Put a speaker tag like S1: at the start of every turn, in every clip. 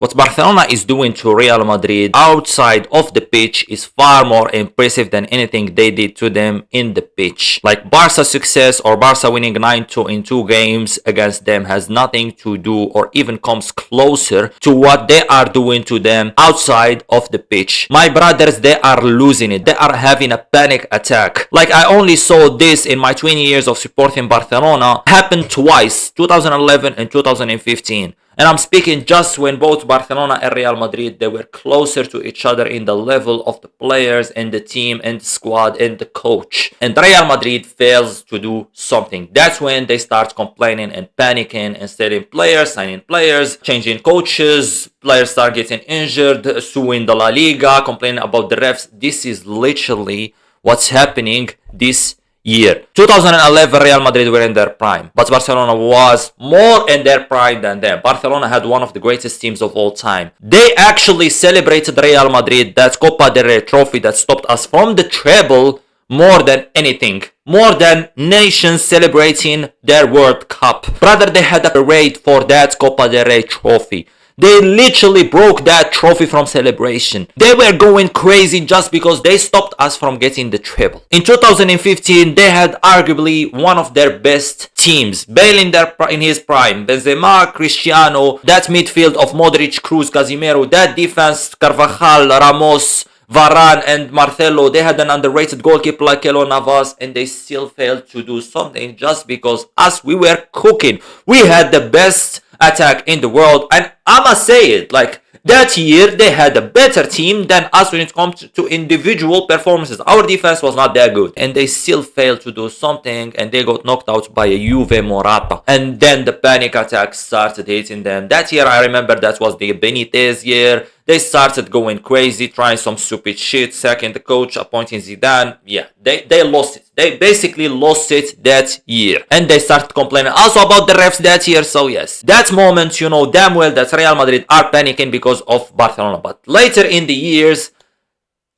S1: What Barcelona is doing to Real Madrid outside of the pitch is far more impressive than anything they did to them in the pitch. Like Barca's success or Barca winning 9-2 in 2 games against them has nothing to do or even comes closer to what they are doing to them outside of the pitch. My brothers, they are losing it. They are having a panic attack. Like I only saw this in my 20 years of supporting Barcelona happen twice, 2011 and 2015. And I'm speaking just when both Barcelona and Real Madrid, they were closer to each other in the level of the players and the team and the squad and the coach. And Real Madrid fails to do something. That's when they start complaining and panicking and selling players, signing players, changing coaches, players start getting injured, suing the La Liga, complaining about the refs. This is literally what's happening this year. 2011 Real Madrid were in their prime, but Barcelona was more in their prime than them. Barcelona had one of the greatest teams of all time. They actually celebrated Real Madrid, that Copa del Rey trophy that stopped us from the treble, more than anything. More than nations celebrating their World Cup. Rather, they had a parade for that Copa del Rey trophy. They literally broke that trophy from celebration. They were going crazy just because they stopped us from getting the treble. In 2015, they had arguably one of their best teams. Bale in his prime, Benzema, Cristiano, that midfield of Modric, Kroos, Casemiro, that defense, Carvajal, Ramos, Varane and Marcelo, they had an underrated goalkeeper like Keylor Navas, and they still failed to do something just because we were cooking. We had the best attack in the world, and I must say it, like that year they had a better team than us when it comes to individual performances. Our defense was not that good, and they still failed to do something, and they got knocked out by a Juve Morata. And then the panic attack started hitting them. That year, I remember, that was the Benitez year. They started going crazy, trying some stupid shit, sacking the coach, appointing Zidane. Yeah, they lost it. They basically lost it that year. And they started complaining also about the refs that year. So yes, that moment, you know damn well that Real Madrid are panicking because of Barcelona. But later in the years,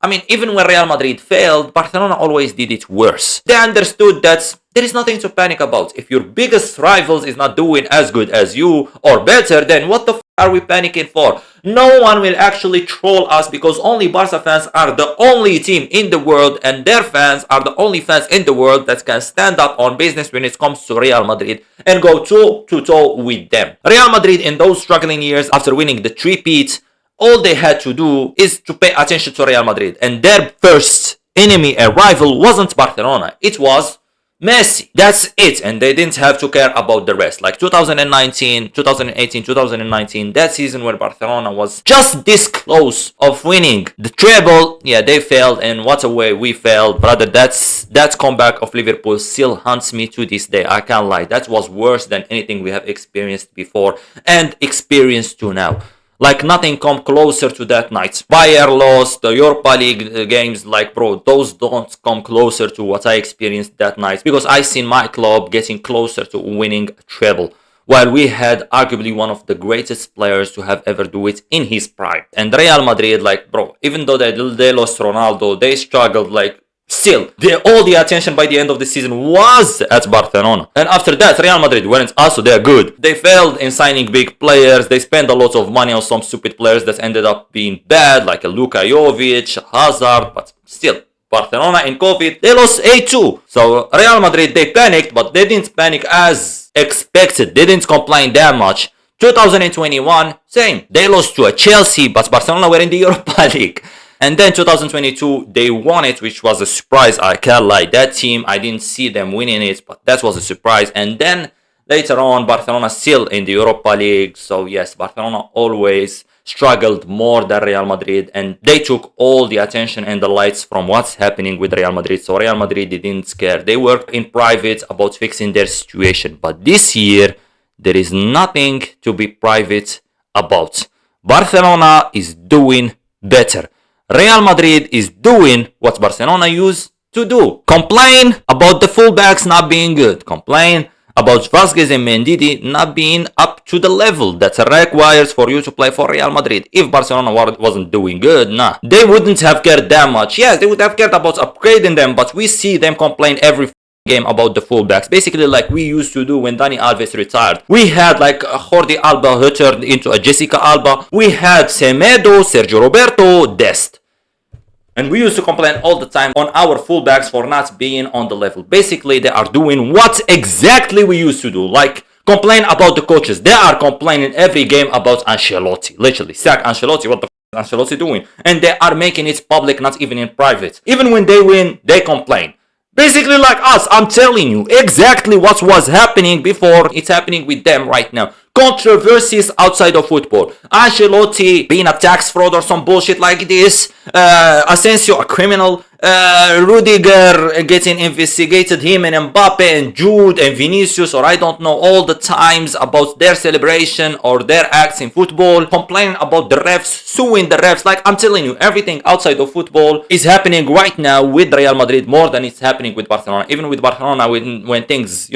S1: I mean, even when Real Madrid failed, Barcelona always did it worse. They understood that there is nothing to panic about. If your biggest rivals is not doing as good as you or better, then what the are we panicking for? No one will actually troll us because only Barca fans are the only team in the world, and their fans are the only fans in the world that can stand up on business when it comes to Real Madrid and go toe to toe with them. Real Madrid in those struggling years after winning the three-peat, all they had to do is to pay attention to Real Madrid, and their first enemy and rival wasn't Barcelona, it was Messi. That's it, and they didn't have to care about the rest. Like 2019, 2018, 2019, that season where Barcelona was just this close of winning the treble, yeah, they failed, and what a way we failed, brother. That comeback of Liverpool still haunts me to this day. I can't lie, that was worse than anything we have experienced before and experienced to now. Like nothing come closer to that night. Bayern lost, the Europa League games, like bro, those don't come closer to what I experienced that night, because I seen my club getting closer to winning a treble, while we had arguably one of the greatest players to have ever do it in his prime. And Real Madrid, like bro, even though they lost Ronaldo, they struggled. Like still, all the attention by the end of the season was at Barcelona. And after that, Real Madrid weren't also that good. They failed in signing big players. They spent a lot of money on some stupid players that ended up being bad, like a Luka Jovic, Hazard, but still, Barcelona in COVID, they lost 8-2. So Real Madrid, they panicked, but they didn't panic as expected. They didn't complain that much. 2021, same. They lost to a Chelsea, but Barcelona were in the Europa League. And then 2022, they won it, which was a surprise. I can't lie. That team, I didn't see them winning it, but that was a surprise. And then later on, Barcelona still in the Europa League. So yes, Barcelona always struggled more than Real Madrid, and they took all the attention and the lights from what's happening with Real Madrid. So Real Madrid didn't care. They worked in private about fixing their situation. But this year, there is nothing to be private about. Barcelona is doing better. Real Madrid is doing what Barcelona used to do. Complain about the fullbacks not being good. Complain about Vasquez and Mendy not being up to the level that requires for you to play for Real Madrid. If Barcelona wasn't doing good, nah, they wouldn't have cared that much. Yes, they would have cared about upgrading them, but we see them complain every game about the fullbacks, basically like we used to do when Dani Alves retired. We had like Jordi Alba who turned into a Jessica Alba. We had Semedo, Sergio Roberto, Dest. And we used to complain all the time on our fullbacks for not being on the level. Basically, they are doing what exactly we used to do. Like, complain about the coaches. They are complaining every game about Ancelotti. Literally, sack Ancelotti. What the f*** is Ancelotti doing? And they are making it public, not even in private. Even when they win, they complain. Basically like us, I'm telling you exactly what was happening before. It's happening with them right now. Controversies outside of football. Ancelotti being a tax fraud or some bullshit like this. Asensio a criminal. Rudiger getting investigated, him and Mbappe and Jude and Vinicius, or I don't know, all the times about their celebration or their acts in football, complaining about the refs, suing the refs. Like, I'm telling you, everything outside of football is happening right now with Real Madrid more than it's happening with Barcelona. Even with Barcelona, when things,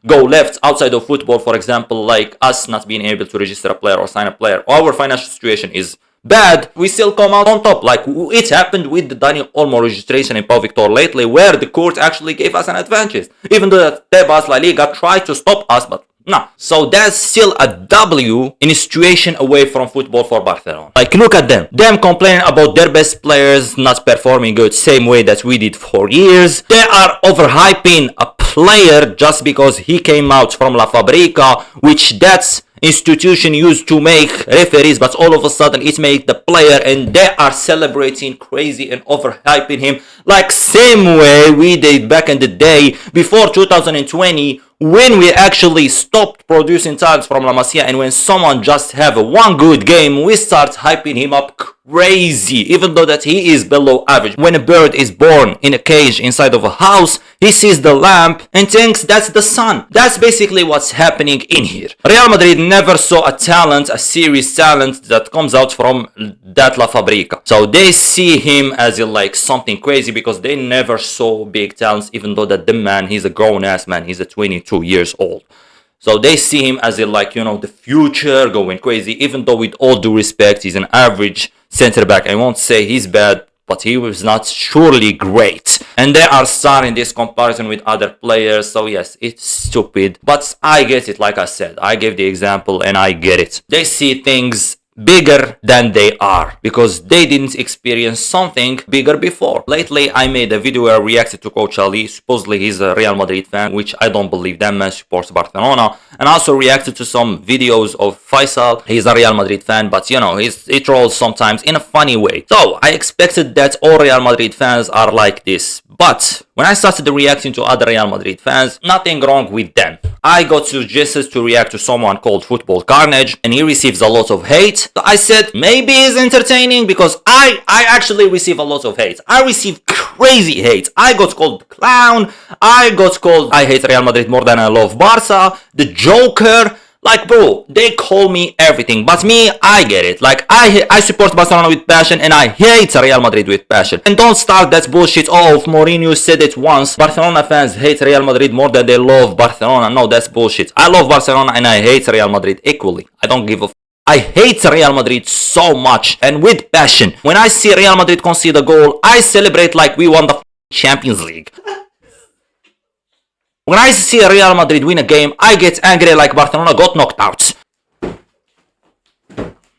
S1: go left outside of football, for example, like us not being able to register a player or sign a player, our financial situation is bad, we still come out on top. Like it happened with the Dani Olmo registration in Pau Victor lately, where the court actually gave us an advantage, even though the Tebas La Liga tried to stop us, but no. So that's still a W in a situation away from football for Barcelona. Like, look at them complaining about their best players not performing good, same way that we did for years. They are overhyping a player just because he came out from La Fabrica, which that's institution used to make referees, but all of a sudden it made the player, and they are celebrating crazy and overhyping him like same way we did back in the day before 2020, when we actually stopped producing talents from La Masia, and when someone just have one good game, we start hyping him up crazy, even though that he is below average. When a bird is born in a cage inside of a house, he sees the lamp and thinks that's the sun. That's basically what's happening in here. Real Madrid never saw a talent, a serious talent that comes out from that La Fabrica. So they see him as like something crazy because they never saw big talents, even though that the man, he's a grown-ass man, he's a 22 years old. So they see him as the future, going crazy, even though with all due respect, he's an average center back. I won't say he's bad, but he was not surely great. And they are starting this comparison with other players, so yes, it's stupid. But I get it, like I said, I gave the example and I get it. They see things bigger than they are because they didn't experience something bigger before. Lately, I made a video where I reacted to Coach Ali. Supposedly, he's a Real Madrid fan, which I don't believe. That man supports Barcelona. And also reacted to some videos of Faisal. He's a Real Madrid fan, but he trolls sometimes in a funny way. So I expected that all Real Madrid fans are like this. But when I started reacting to other Real Madrid fans, nothing wrong with them. I got suggested to react to someone called Football Carnage, and he receives a lot of hate. So I said, maybe he's entertaining, because I actually receive a lot of hate. I receive crazy hate. I got called clown. I got called I hate Real Madrid more than I love Barca, the Joker. Like, bro, they call me everything, but me, I get it. Like, I support Barcelona with passion, and I hate Real Madrid with passion. And don't start that bullshit. Oh, Mourinho said it once. Barcelona fans hate Real Madrid more than they love Barcelona. No, that's bullshit. I love Barcelona and I hate Real Madrid equally. I don't give a f. I hate Real Madrid so much, and with passion. When I see Real Madrid concede a goal, I celebrate like we won the Champions League. When I see Real Madrid win a game, I get angry like Barcelona got knocked out.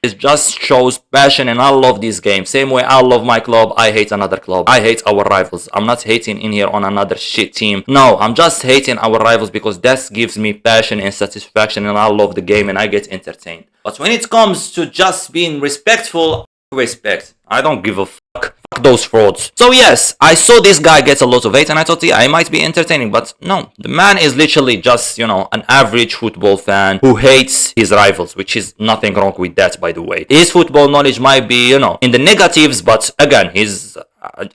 S1: It just shows passion, and I love this game. Same way I love my club, I hate another club. I hate our rivals. I'm not hating in here on another shit team. No, I'm just hating our rivals because that gives me passion and satisfaction, and I love the game and I get entertained. But when it comes to just being respectful, respect. I don't give a fuck. Fuck those frauds. So yes, I saw this guy get a lot of hate and I thought, yeah, I might be entertaining, but no. The man is literally just, an average football fan who hates his rivals, which is nothing wrong with that, by the way. His football knowledge might be, in the negatives, but again,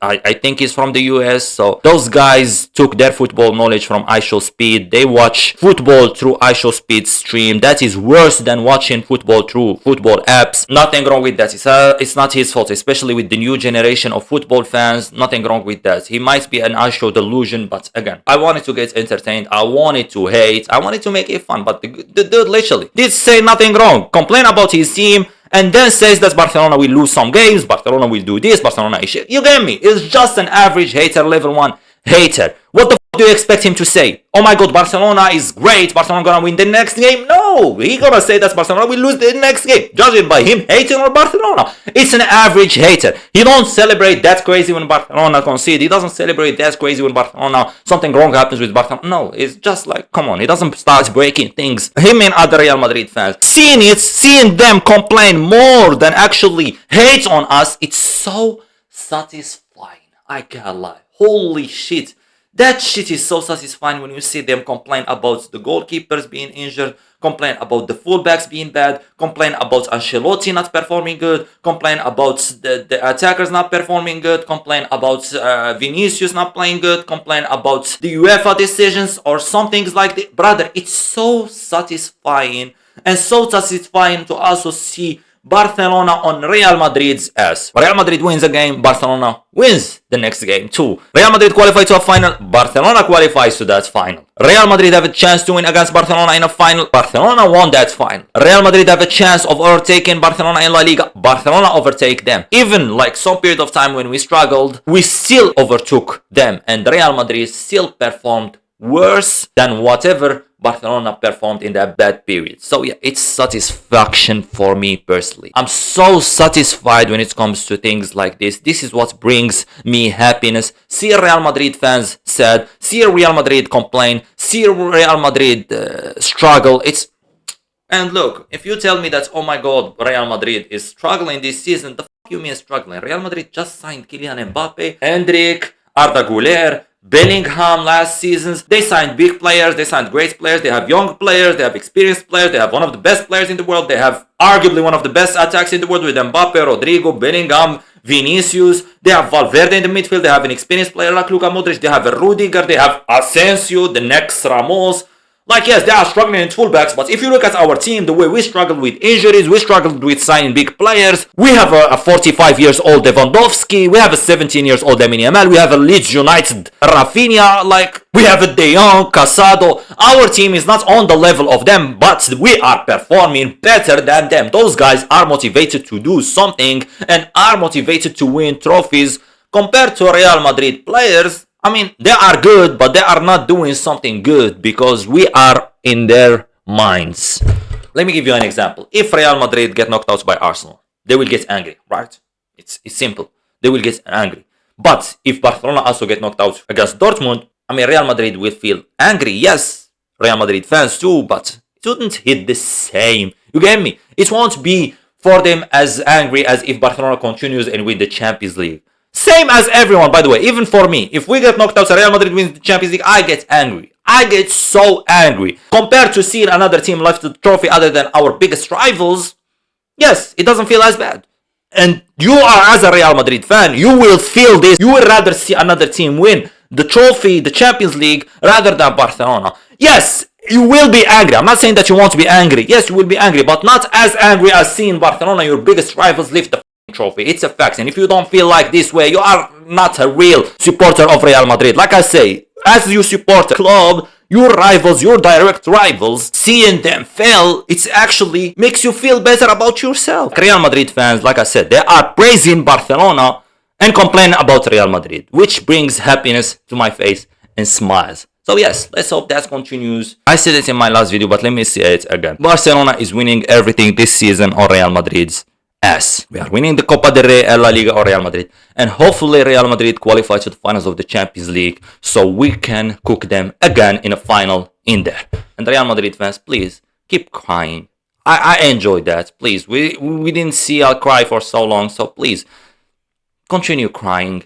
S1: I think he's from the US, so those guys took their football knowledge from iShowSpeed. They watch football through iShowSpeed stream. That is worse than watching football through football apps. Nothing wrong with that. It's not his fault, especially with the new generation of football fans. Nothing wrong with that. He might be an iShow delusion, but again, I wanted to get entertained. I wanted to hate. I wanted to make it fun, but the dude literally did say nothing wrong. Complain about his team, and then says that Barcelona will lose some games, Barcelona will do this, Barcelona is shit. You get me? It's just an average hater, level 1 hater. What the What do you expect him to say? Oh my god, Barcelona is great, Barcelona gonna win the next game? No, he gonna say that Barcelona will lose the next game, judging by him hating on Barcelona. It's an average hater. He don't celebrate that crazy when Barcelona concede. He doesn't celebrate that crazy when Barcelona, something wrong happens with Barcelona. No, it's just like, come on, he doesn't start breaking things. Him and other Real Madrid fans, seeing them complain more than actually hate on us, it's so satisfying. I can't lie. Holy shit. That shit is so satisfying when you see them complain about the goalkeepers being injured, complain about the fullbacks being bad, complain about Ancelotti not performing good, complain about the attackers not performing good, complain about Vinicius not playing good, complain about the UEFA decisions or some things like that. Brother, it's so satisfying, and so satisfying to also see Barcelona on Real Madrid's ass. Real Madrid wins a game, Barcelona wins the next game too. Real Madrid qualifies to a final, Barcelona qualifies to that final. Real Madrid have a chance to win against Barcelona in a final, Barcelona won that final. Real Madrid have a chance of overtaking Barcelona in La Liga, Barcelona overtake them. Even like some period of time when we struggled, we still overtook them, and Real Madrid still performed worse than whatever Barcelona performed in that bad period. So yeah, it's satisfaction for me personally. I'm so satisfied when it comes to things like this. This is what brings me happiness. See Real Madrid fans sad, see Real Madrid complain, see Real Madrid struggle. And look, if you tell me that, oh my god, Real Madrid is struggling this season, the fuck you mean struggling? Real Madrid just signed Kylian Mbappe, Hendrik, Arda Güler, Bellingham last seasons. They signed big players, they signed great players, they have young players, they have experienced players, they have one of the best players in the world, they have arguably one of the best attacks in the world with Mbappe, Rodrigo, Bellingham, Vinicius. They have Valverde in the midfield, they have an experienced player like Luka Modric, they have a Rudiger, they have Asensio, the next Ramos. Like, yes, they are struggling in fullbacks, but if you look at our team, the way we struggled with injuries, we struggled with signing big players. We have a 45 years old Lewandowski, we have a 17 years old Lamine Yamal, we have a Leeds United Rafinha, like, we have a De Jong, Casado. Our team is not on the level of them, but we are performing better than them. Those guys are motivated to do something and are motivated to win trophies compared to Real Madrid players. I mean, they are good, but they are not doing something good because we are in their minds. Let me give you an example. If Real Madrid get knocked out by Arsenal, they will get angry, right? It's simple. They will get angry. But if Barcelona also get knocked out against Dortmund, I mean, Real Madrid will feel angry. Yes, Real Madrid fans too, but it wouldn't hit the same. You get me? It won't be for them as angry as if Barcelona continues and win the Champions League. Same as everyone, by the way, even for me. If we get knocked out, Real Madrid wins the Champions League, I get angry. I get so angry. Compared to seeing another team lift the trophy other than our biggest rivals, yes, it doesn't feel as bad. And you are, as a Real Madrid fan, you will feel this. You would rather see another team win the trophy, the Champions League, rather than Barcelona. Yes, you will be angry. I'm not saying that you won't be angry. Yes, you will be angry, but not as angry as seeing Barcelona, your biggest rivals, lift the trophy. It's a fact, and if you don't feel like this way, you are not a real supporter of Real Madrid. Like I say, as you support a club, your rivals, your direct rivals, seeing them fail, it actually makes you feel better about yourself. Real Madrid fans, like I said, they are praising Barcelona and complaining about Real Madrid, which brings happiness to my face and smiles. So yes, let's hope that continues. I said it in my last video, but let me say it again. Barcelona is winning everything this season on Real Madrid's ass. We are winning the Copa del Rey, La Liga, or Real Madrid, and hopefully Real Madrid qualifies to the finals of the Champions League, so we can cook them again in a final in there. And Real Madrid fans, please keep crying. I enjoyed that. Please, we didn't see I'll cry for so long, so please continue crying.